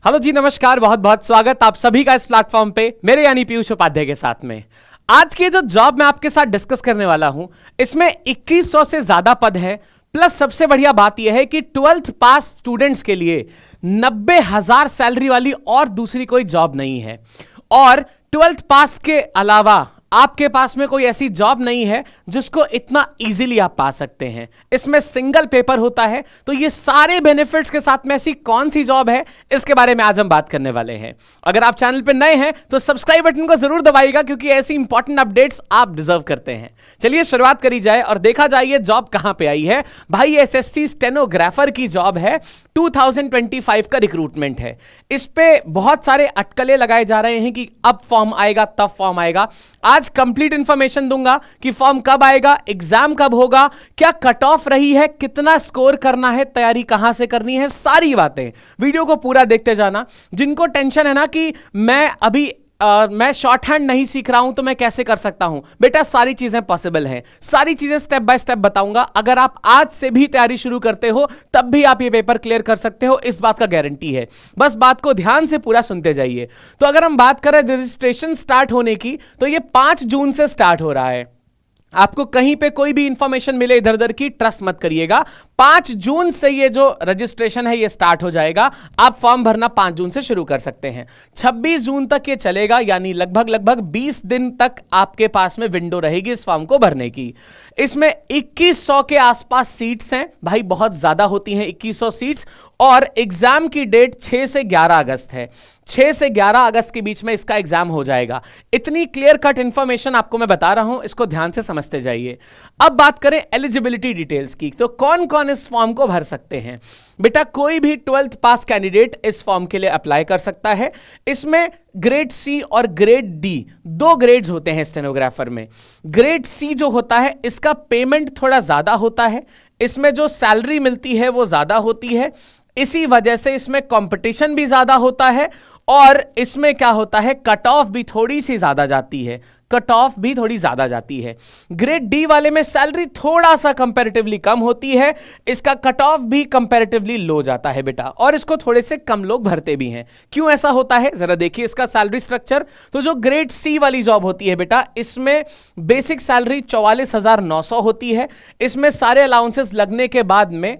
Hello जी, नमस्कार। बहुत बहुत स्वागत आप सभी का इस प्लेटफॉर्म पे मेरे यानी पीयूष उपाध्याय के साथ में। आज की जो जॉब मैं आपके साथ डिस्कस करने वाला हूं, इसमें 2100 से ज्यादा पद है। प्लस सबसे बढ़िया बात यह है कि 12th पास स्टूडेंट्स के लिए 90,000 सैलरी वाली और दूसरी कोई जॉब नहीं है। और 12th पास के अलावा आपके पास में कोई ऐसी जॉब नहीं है जिसको इतना इजीली आप पा सकते हैं। इसमें सिंगल पेपर होता है। तो ये सारे बेनिफिट्स के साथ में ऐसी कौन सी जॉब है, इसके बारे में आज हम बात करने वाले हैं। अगर आप चैनल पे नए हैं तो सब्सक्राइब बटन को जरूर दबाइएगा, क्योंकि ऐसी इंपॉर्टेंट अपडेट्स आप डिजर्व करते हैं। चलिए शुरुआत करी जाए और देखा जाए ये जॉब कहां पे आई है। भाई एसएससी स्टेनोग्राफर की जॉब है। 2025 का रिक्रूटमेंट है। इस पे बहुत सारे अटकलें लगाए जा रहे हैं कि अब फॉर्म आएगा तब फॉर्म आएगा। आज कंप्लीट इंफॉर्मेशन दूंगा कि फॉर्म कब आएगा, एग्जाम कब होगा, क्या कट ऑफ रही है, कितना स्कोर करना है, तैयारी कहां से करनी है, सारी बातें। वीडियो को पूरा देखते जाना। जिनको टेंशन है ना कि मैं शॉर्ट हैंड नहीं सीख रहा हूं तो मैं कैसे कर सकता हूं, बेटा सारी चीजें पॉसिबल हैं। सारी चीजें स्टेप बाय स्टेप बताऊंगा। अगर आप आज से भी तैयारी शुरू करते हो तब भी आप ये पेपर क्लियर कर सकते हो, इस बात का गारंटी है। बस बात को ध्यान से पूरा सुनते जाइए। तो अगर हम बात करें रजिस्ट्रेशन स्टार्ट होने की, तो ये 5 जून से स्टार्ट हो रहा है। आपको कहीं पे कोई भी इंफॉर्मेशन मिले इधर उधर की, ट्रस्ट मत करिएगा। 5 जून से ये जो रजिस्ट्रेशन है ये स्टार्ट हो जाएगा। आप फॉर्म भरना 5 जून से शुरू कर सकते हैं। 26 जून तक ये चलेगा, यानी लगभग 20 दिन तक आपके पास में विंडो रहेगी इस फॉर्म को भरने की। इसमें 2100 के आसपास सीट्स हैं। भाई बहुत ज्यादा होती हैं 2100 सीट्स। और एग्जाम की डेट 6 से 11 अगस्त है। 6 से 11 अगस्त के बीच में इसका एग्जाम हो जाएगा। इतनी क्लियर कट इंफॉर्मेशन आपको मैं बता रहा हूं, इसको ध्यान से समझते जाइए। अब बात करें एलिजिबिलिटी डिटेल्स की, तो कौन कौन इस फॉर्म को भर सकते हैं। बेटा कोई भी 12th पास कैंडिडेट इस फॉर्म के लिए अप्लाई कर सकता है। इसमें ग्रेड सी और ग्रेड डी 2 ग्रेड्स होते हैं स्टेनोग्राफर में। ग्रेड सी जो होता है इसका पेमेंट थोड़ा ज्यादा होता है। इसमें जो सैलरी मिलती है वो ज्यादा होती है। इसी वजह से इसमें कंपटीशन भी ज्यादा होता है। और इसमें क्या होता है, कट ऑफ भी थोड़ी सी ज्यादा जाती है। कट ऑफ भी थोड़ी ज्यादा जाती है। ग्रेड डी वाले में सैलरी थोड़ा सा कंपैरेटिवली कम होती है। इसका कट ऑफ भी कंपैरेटिवली लो जाता है बेटा, और इसको थोड़े से कम लोग भरते भी हैं। क्यों ऐसा होता है, जरा देखिए इसका सैलरी स्ट्रक्चर। तो जो ग्रेड सी वाली जॉब होती है बेटा, इसमें बेसिक सैलरी 44,900 होती है। इसमें सारे अलाउंसेस लगने के बाद में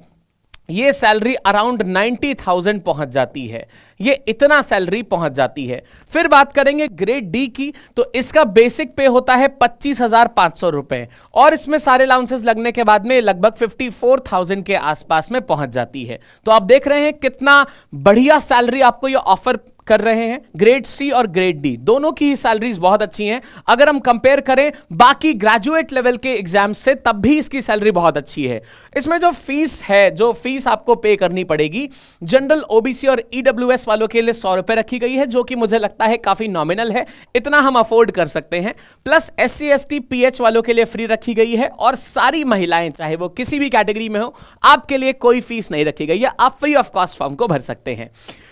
ये सैलरी अराउंड 90,000 पहुंच जाती है। ये इतना सैलरी पहुंच जाती है। फिर बात करेंगे ग्रेड डी की, तो इसका बेसिक पे होता है 25,500 रुपए, और इसमें सारे अलाउंसेस लगने के बाद में लगभग 54,000 के आसपास में पहुंच जाती है। तो आप देख रहे हैं कितना बढ़िया सैलरी आपको ये ऑफर कर रहे हैं। ग्रेड सी और ग्रेड डी दोनों की ही सैलरीज बहुत अच्छी हैं। अगर हम कंपेयर करें बाकी ग्रेजुएट लेवल के एग्जाम से, तब भी इसकी सैलरी बहुत अच्छी है। इसमें जो फीस है, जो फीस आपको पे करनी पड़ेगी, जनरल, ओबीसी और ईडब्ल्यूएस वालों के लिए 100 रुपए रखी गई है, जो कि मुझे लगता है काफी नॉमिनल है। इतना हम अफोर्ड कर सकते हैं। प्लस एससी एसटी पीएच वालों के लिए फ्री रखी गई है। और सारी महिलाएं, चाहे वो किसी भी कैटेगरी में हो, आपके लिए कोई फीस नहीं रखी गई है। आप फ्री ऑफ कॉस्ट फॉर्म को भर सकते हैं।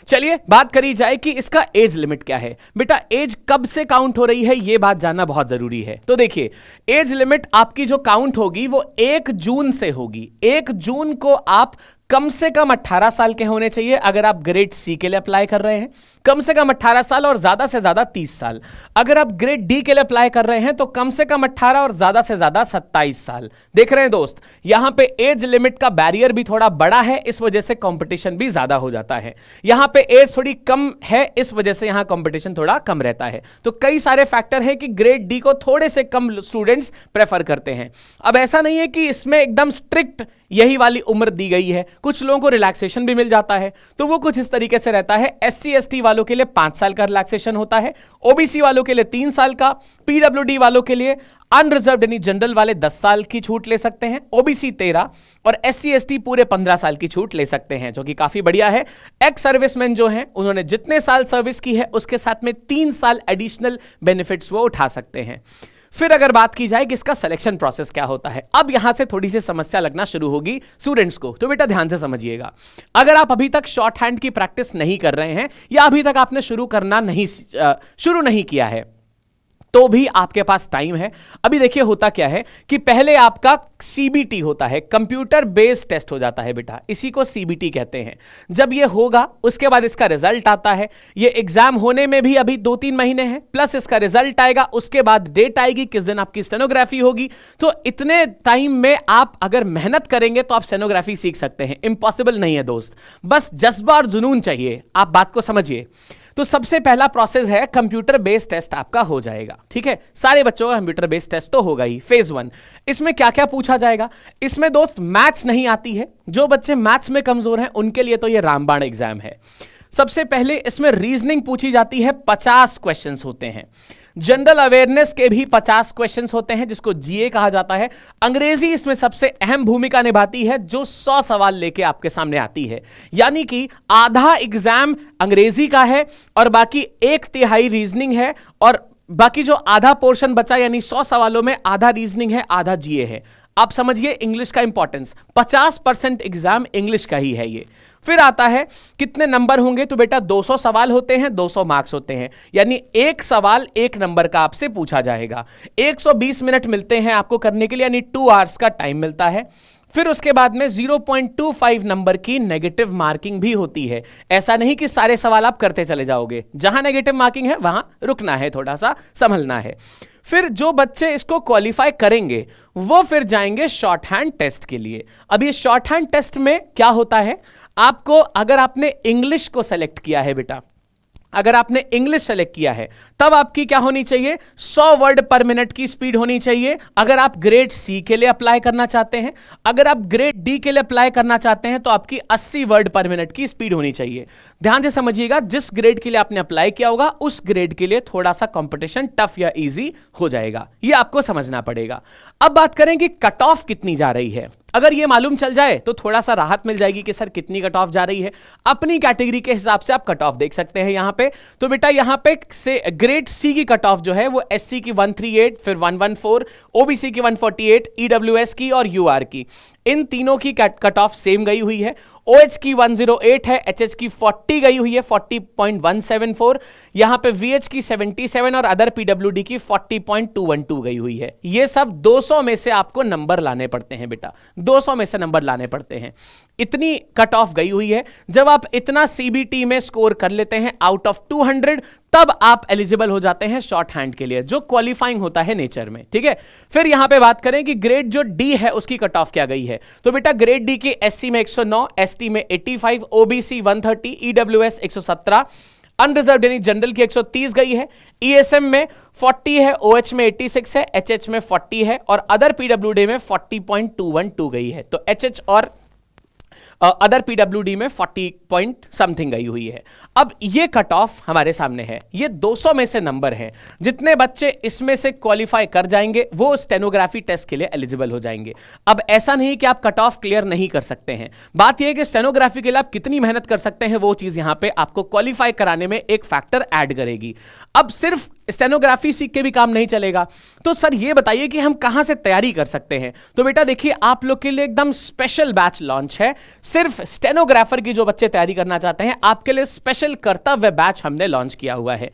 चलिए बात करी जाए कि इसका एज लिमिट क्या है। बेटा एज कब से काउंट हो रही है, यह बात जानना बहुत जरूरी है। तो देखिए, एज लिमिट आपकी जो काउंट होगी वो 1 जून से होगी। 1 जून को आप कम से कम 18 साल के होने चाहिए। अगर आप ग्रेड सी के लिए अप्लाई कर रहे हैं, कम से कम 18 साल और ज्यादा से ज्यादा 30 साल। अगर आप ग्रेड डी के लिए अप्लाई कर रहे हैं तो कम से कम 18 और ज्यादा से ज्यादा 27 साल। देख रहे हैं दोस्त, यहां पे एज लिमिट का बैरियर भी थोड़ा बड़ा है, इस वजह से कंपटीशन भी ज्यादा हो जाता है। यहां पे एज थोड़ी कम है, इस वजह से यहां कंपटीशन थोड़ा कम रहता है। तो कई सारे फैक्टर है कि ग्रेड डी को थोड़े से कम स्टूडेंट्स प्रेफर करते हैं। अब ऐसा नहीं है कि इसमें एकदम स्ट्रिक्ट यही वाली उम्र दी गई है। कुछ लोगों को रिलैक्सेशन भी मिल जाता है। तो वो कुछ इस तरीके से रहता है। एससी एसटी वालों के लिए 5 साल का रिलैक्सेशन होता है। ओबीसी वालों के लिए 3 साल का। पीडब्ल्यूडी वालों के लिए, अनरिजर्व्ड यानी जनरल वाले 10 साल की छूट ले सकते हैं। ओबीसी 13 और एससी एसटी पूरे 15 साल की छूट ले सकते हैं, जो कि काफी बढ़िया है। एक्स सर्विसमैन जो हैं, उन्होंने जितने साल सर्विस की है उसके साथ में 3 साल एडिशनल बेनिफिट्स वो उठा सकते हैं। फिर अगर बात की जाए कि इसका सिलेक्शन प्रोसेस क्या होता है, अब यहां से थोड़ी सी समस्या लगना शुरू होगी स्टूडेंट्स को। तो बेटा ध्यान से समझिएगा। अगर आप अभी तक शॉर्ट हैंड की प्रैक्टिस नहीं कर रहे हैं, या अभी तक आपने शुरू नहीं किया है, तो भी आपके पास टाइम है। अभी देखिए होता क्या है कि पहले आपका सीबीटी होता है, कंप्यूटर बेस्ड टेस्ट हो जाता है बेटा, इसी को सीबीटी कहते हैं। जब ये होगा उसके बाद इसका रिजल्ट आता है। ये एग्जाम होने में भी अभी 2-3 महीने हैं, प्लस इसका रिजल्ट आएगा, उसके बाद डेट आएगी किस दिन आपकी स्टेनोग्राफी होगी। तो इतने टाइम में आप अगर मेहनत करेंगे तो आप स्टेनोग्राफी सीख सकते हैं। इंपॉसिबल नहीं है दोस्त, बस जज्बा और जुनून चाहिए। आप बात को समझिए। तो सबसे पहला प्रोसेस है कंप्यूटर बेस्ड टेस्ट आपका हो जाएगा, ठीक है। सारे बच्चों का कंप्यूटर बेस्ड टेस्ट तो होगा ही। फेज 1 इसमें क्या क्या पूछा जाएगा? इसमें दोस्त मैथ्स नहीं आती है, जो बच्चे मैथ्स में कमजोर हैं उनके लिए तो ये रामबाण एग्जाम है। सबसे पहले इसमें रीजनिंग पूछी जाती है, 50 क्वेश्चंस होते हैं। जनरल अवेयरनेस के भी 50 क्वेश्चंस होते हैं, जिसको जीए कहा जाता है। अंग्रेजी इसमें सबसे अहम भूमिका निभाती है, जो 100 सवाल लेके आपके सामने आती है। यानी कि आधा एग्जाम अंग्रेजी का है और बाकी 1/3 रीजनिंग है, और बाकी जो आधा पोर्शन बचा यानी 100 सवालों में आधा रीजनिंग है, आधा जीए है। आप समझिए इंग्लिश का इंपॉर्टेंस, 50% एग्जाम इंग्लिश का ही है ये। फिर आता है कितने नंबर होंगे? तो बेटा 200 सवाल होते हैं, 200 मार्क्स होते हैं, यानी एक सवाल 1 नंबर का आपसे पूछा जाएगा। 120 मिनट मिलते हैं आपको करने के लिए, यानी 2 आवर्स का टाइम मिलता है। फिर उसके बाद में 0.25 नंबर की नेगेटिव मार्किंग भी होती है। ऐसा नहीं कि सारे सवाल आप करते चले जाओगे, जहां नेगेटिव मार्किंग है वहां रुकना है, थोड़ा सा संभलना है। फिर जो बच्चे इसको क्वालिफाई करेंगे वो फिर जाएंगे शॉर्ट हैंड टेस्ट के लिए। अब ये शॉर्ट हैंड टेस्ट में क्या होता है, आपको अगर आपने इंग्लिश को सेलेक्ट किया है बेटा, अगर आपने इंग्लिश सेलेक्ट किया है तब आपकी क्या होनी चाहिए? 100 वर्ड पर मिनट की स्पीड होनी चाहिए। अगर आप ग्रेड सी के लिए अप्लाई करना चाहते हैं, अगर आप ग्रेड डी के लिए अप्लाई करना चाहते हैं तो आपकी 80 वर्ड पर मिनट की स्पीड होनी चाहिए। ध्यान से समझिएगा, जिस ग्रेड के लिए आपने अप्लाई किया होगा उस ग्रेड के लिए थोड़ा सा कंपटीशन टफ या इजी हो जाएगा, ये आपको समझना पड़ेगा। अब बात करें कि कट ऑफ कितनी जा रही है। अगर ये मालूम चल जाए तो थोड़ा सा राहत मिल जाएगी कि सर कितनी कट ऑफ जा रही है। अपनी कैटेगरी के हिसाब से आप कट ऑफ देख सकते हैं यहां पे। तो बेटा यहां पे से ग्रेड सी की कट ऑफ जो है वो एससी की 138, फिर 114, ओबीसी की 148, ईडब्ल्यूएस की और यूआर की, इन तीनों की कट ऑफ सेम गई हुई है। OH की 108 है, HH की 40 गई हुई है 40.174, यहां पे VH की 77 और अदर PWD की 40.212 गई हुई है। ये सब 200 में से आपको नंबर लाने पड़ते हैं बेटा, 200 में से नंबर लाने पड़ते हैं। इतनी कट ऑफ गई हुई है। जब आप इतना CBT में स्कोर कर लेते हैं आउट ऑफ 200, तब आप एलिजिबल हो जाते हैं शॉर्ट हैंड के लिए, जो क्वालिफाइंग होता है नेचर में, ठीक है। फिर यहां पे बात करें कि ग्रेड जो डी है उसकी कट ऑफ क्या गई है। तो बेटा ग्रेड डी की SC में 109, ST में 85, OBC 130, EWS 117, अनरिजर्व्ड यानी जनरल की 130 गई है, ESM में 40 है, OH में 86 है, HH में 40 है और अदर PWD में 40.212 गई है। तो HH और अदर PWD में 40 पॉइंट समथिंग गई हुई है। अब ये कट ऑफ हमारे सामने है, ये 200 में से नंबर है। जितने बच्चे इसमें से क्वालिफाई कर जाएंगे वो स्टेनोग्राफी टेस्ट के लिए एलिजिबल हो जाएंगे। अब ऐसा नहीं कि आप कट ऑफ क्लियर नहीं कर सकते हैं, बात यह है कि स्टेनोग्राफी के लिए आप कितनी मेहनत कर सकते हैं, वो चीज यहां पे आपको क्वालिफाई कराने में एक फैक्टर ऐड करेगी। अब सिर्फ स्टेनोग्राफी सीख के भी काम नहीं चलेगा, तो सर ये बताइए कि हम कहां से तैयारी कर सकते हैं। तो बेटा देखिए, आप लोग के लिए एकदम स्पेशल बैच लॉन्च है। सिर्फ स्टेनोग्राफर की जो बच्चे तैयारी करना चाहते हैं, आपके लिए स्पेशल कर्तव्य बैच हमने लॉन्च किया हुआ है।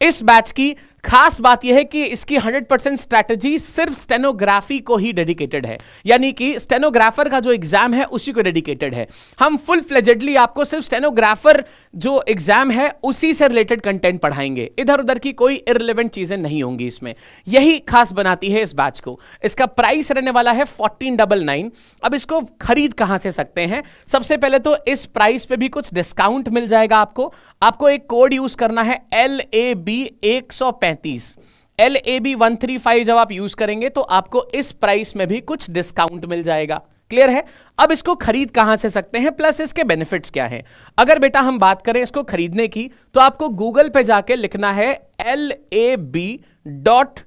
इस बैच की खास बात यह है कि इसकी 100% स्ट्रैटेजी सिर्फ स्टेनोग्राफी को ही डेडिकेटेड है, यानी कि स्टेनोग्राफर का जो एग्जाम है उसी को डेडिकेटेड है। हम फुल फ्लेजेडली आपको सिर्फ स्टेनोग्राफर जो एग्जाम है उसी से रिलेटेड कंटेंट पढ़ाएंगे, इधर उधर की कोई इररिलेवेंट चीजें नहीं होंगी इसमें। यही खास बनाती है इस बैच को। इसका प्राइस रहने वाला है 1499। अब इसको खरीद कहां से सकते हैं? सबसे पहले तो इस प्राइस पे भी कुछ डिस्काउंट मिल जाएगा आपको एक कोड यूज करना है LAB 135, LAB 135 जब आप यूज करेंगे तो आपको इस प्राइस में भी कुछ डिस्काउंट मिल जाएगा। क्लियर है? अब इसको खरीद कहां से सकते हैं, प्लस इसके बेनिफिट्स क्या हैं। अगर बेटा हम बात करें इसको खरीदने की, तो आपको गूगल पे जाके लिखना है LAB.LIVE,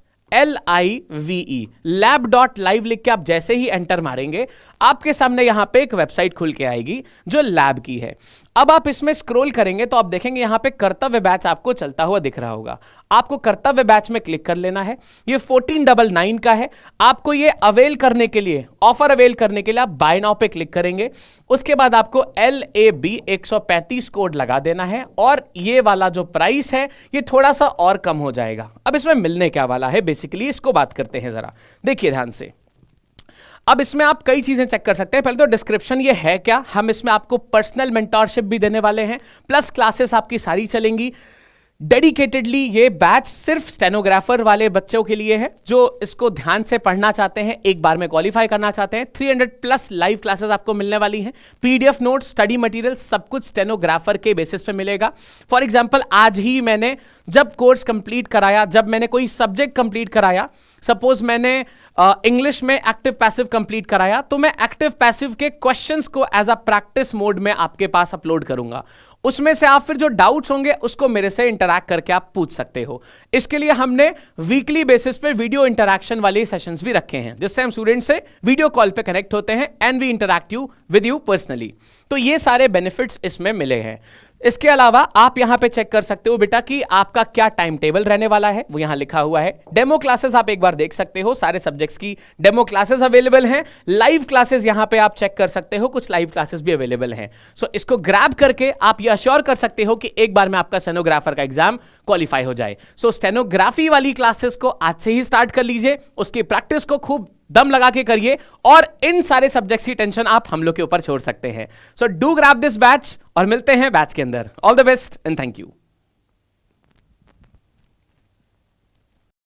lab.live लिख के आप जैसे ही एंटर मारेंगे आपके सामने यहां पे एक वेबसाइट खुल के आएगी जो लैब की है। अब आप इसमें स्क्रॉल करेंगे तो आप देखेंगे यहां पे कर्तव्य बैच आपको चलता हुआ दिख रहा होगा। आपको कर्तव्य बैच में क्लिक कर लेना है। ये 1499 का है। आपको ये अवेल करने के लिए, ऑफर अवेल करने के लिए आप बाय नाउ पे क्लिक करेंगे। उसके बाद आपको LAB 135 कोड लगा देना है और ये वाला जो प्राइस है ये थोड़ा सा और कम हो जाएगा। अब इसमें मिलने क्या वाला है बेसिकली, इसको बात करते हैं जरा, देखिए ध्यान से। अब इसमें आप कई चीजें चेक कर सकते हैं। पहले तो डिस्क्रिप्शन ये है क्या, हम इसमें आपको पर्सनल मेंटोरशिप भी देने वाले हैं, प्लस क्लासेस आपकी सारी चलेंगी। डेडिकेटेडली ये बैच सिर्फ स्टेनोग्राफर वाले बच्चों के लिए है जो इसको ध्यान से पढ़ना चाहते हैं, एक बार में क्वालिफाई करना चाहते हैं। 300 प्लस लाइव क्लासेस आपको मिलने वाली हैं। PDF नोट, स्टडी मटेरियल सब कुछ स्टेनोग्राफर के बेसिस पे मिलेगा। फॉर एग्जांपल आज ही मैंने जब कोर्स कंप्लीट कराया, जब मैंने कोई सब्जेक्ट कंप्लीट कराया, सपोज मैंने इंग्लिश में एक्टिव पैसिव कंप्लीट कराया, तो मैं एक्टिव पैसिव के क्वेश्चंस को एज अ प्रैक्टिस मोड में आपके पास अपलोड करूंगा। उसमें से आप फिर जो डाउट्स होंगे उसको मेरे से इंटरैक्ट करके आप पूछ सकते हो। इसके लिए हमने वीकली बेसिस पे वीडियो इंटरैक्शन वाले सेशंस भी रखे हैं, जिससे हम स्टूडेंट से वीडियो कॉल पे कनेक्ट होते हैं and we interact with you personally. तो ये सारे बेनिफिट्स इसमें मिले हैं। इसके अलावा आप यहां पे चेक कर सकते हो बेटा कि आपका क्या टाइम टेबल रहने वाला है, वो यहां लिखा हुआ है। डेमो क्लासेस आप एक बार देख सकते हो, सारे सब्जेक्ट्स की डेमो क्लासेस अवेलेबल हैं। लाइव क्लासेस यहां पे आप चेक कर सकते हो, कुछ लाइव क्लासेस भी अवेलेबल हैं। सो इसको ग्रैब करके आप ये अश्योर कर सकते हो कि एक बार में आपका स्टेनोग्राफर का एग्जाम क्वालिफाई हो जाए। सो स्टेनोग्राफी वाली क्लासेस को आज से ही स्टार्ट कर लीजिए, उसकी प्रैक्टिस को खूब दम लगा के करिए और इन सारे सब्जेक्ट्स की टेंशन आप हम लोग के ऊपर छोड़ सकते हैं। So do grab this batch और मिलते हैं बैच के अंदर। All the best and thank you.